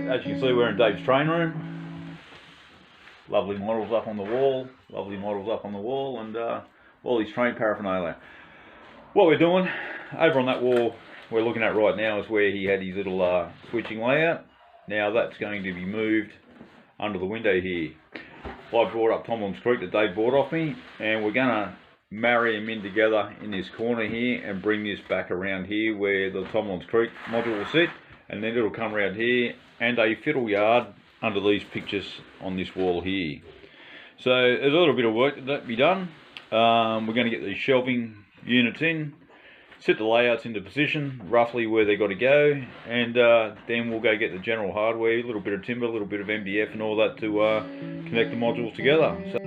As you can see, we're in Dave's train room. Lovely models up on the wall, and all his train paraphernalia. What we're doing, over on that wall we're looking at right now, is where he had his little switching layout. Now that's going to be moved under the window here. I brought up Tomlins Creek that Dave bought off me, and we're going to marry them in together in this corner here and bring this back around here where the Tomlins Creek module will sit, and then it'll come around here and a fiddle yard under these pictures on this wall here. So there's a little bit of work that be done. We're going to get these shelving units in, set the layouts into position roughly where they've got to go, and then we'll go get the general hardware, a little bit of timber, a little bit of MDF and all that to connect the modules together. So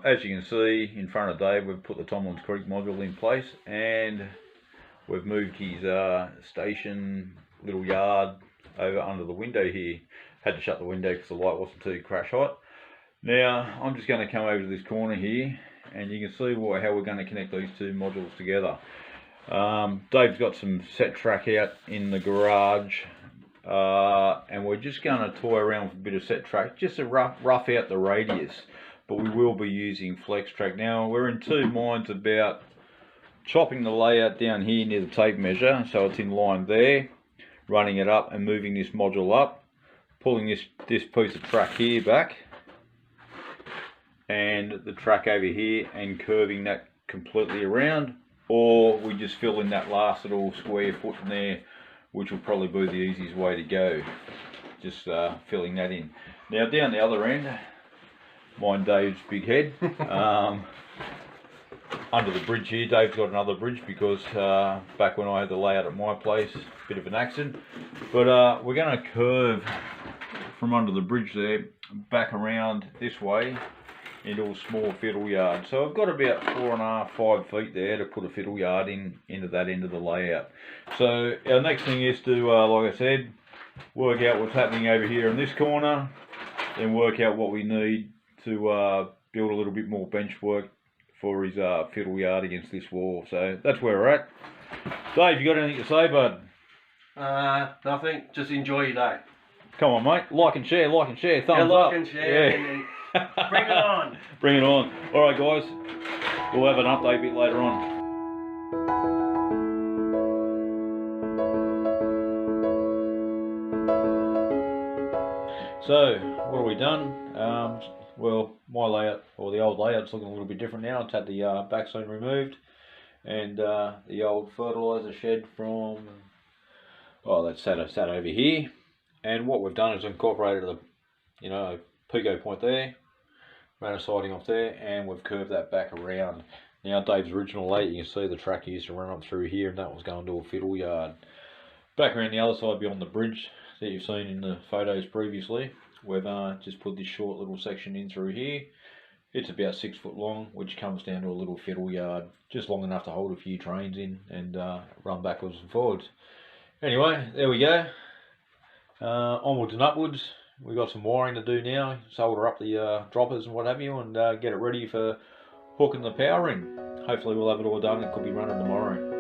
as you can see in front of Dave, we've put the Tomlins Creek module in place, and we've moved his station little yard over under the window here. Had to shut the window because the light wasn't too crash hot. Now I'm just going to come over to this corner here, and you can see how we're going to connect these two modules together. Dave's got some set track out in the garage, and we're just going to toy around with a bit of set track just to rough out the radius. But we will be using flex track. Now we're in two minds about chopping the layout down here near the tape measure so it's in line there, running it up and moving this module up, pulling this piece of track here back and the track over here and curving that completely around, or we just fill in that last little square foot in there, which will probably be the easiest way to go, just filling that in. Now down the other end, mind Dave's big head. Under the bridge here, Dave's got another bridge because back when I had the layout at my place, bit of an accident. But we're going to curve from under the bridge there back around this way into a small fiddle yard. So I've got about 4.5 to 5 feet there to put a fiddle yard into that end of the layout. So our next thing is to, like I said, work out what's happening over here in this corner, then work out what we need to build a little bit more bench work for his fiddle yard against this wall. So that's where we're at. Dave, you got anything to say, bud? Nothing. Just enjoy your day. Come on, mate. Like and share, thumbs up. Like and share. Yeah. Bring it on. Bring it on. All right, guys. We'll have an update a bit later on. So, what have we done? Well, my layout, or the old layout's looking a little bit different now. It's had the backstone removed, and the old fertiliser shed from Oh, that's sat over here. And what we've done is incorporated the, pico point there, ran a siding off there, and we've curved that back around. Now Dave's original late, you can see the track used to run up through here, and that was going to a fiddle yard. Back around the other side beyond the bridge that you've seen in the photos previously, we've just put this short little section in through here. It's about 6 foot long, which comes down to a little fiddle yard, just long enough to hold a few trains in and run backwards and forwards. Anyway, there we go. Onwards and upwards. We've got some wiring to do now, solder up the droppers and what have you, and get it ready for hooking the power ring. Hopefully we'll have it all done. It could be running tomorrow.